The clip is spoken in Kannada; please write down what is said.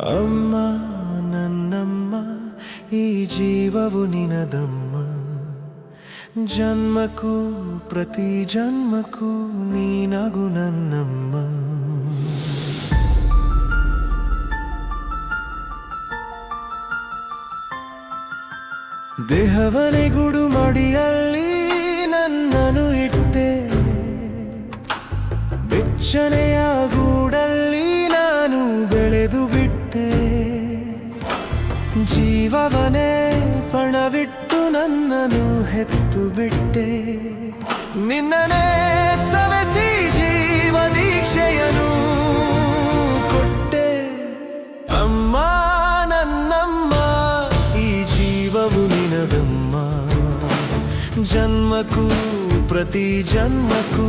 ಅಮ್ಮ ನನ್ನಮ್ಮ ಈ ಜೀವವು ನಿನದಮ್ಮ ಜನ್ಮಕ್ಕೂ ಪ್ರತಿ ಜನ್ಮಕ್ಕೂ ನೀನಾಗು ನನ್ನಮ್ಮ ದೇಹವನೇ ಗೂಡು ಮಡಿಯಲ್ಲಿ ನನ್ನನ್ನು ಇಟ್ಟೆ ಬೆಚ್ಚನೆಯ ಗೂಡಲ್ಲಿ ನಾನು ಬೆಳೆದು ಬಿಟ್ಟೆ ಜೀವವನೇ ಪಣವಿಟ್ಟು ನನ್ನನ್ನು ಹೆತ್ತು ಬಿಟ್ಟೆ ನಿನ್ನನೇ ಸವೆಸಿ ಜೀವ ದೀಕ್ಷೆಯನು ಕೊಟ್ಟೆ ಅಮ್ಮ ನನ್ನಮ್ಮ ಈ ಜೀವವು ನಿನದಮ್ಮ ಜನ್ಮಕ್ಕೂ ಪ್ರತಿ ಜನ್ಮಕ್ಕೂ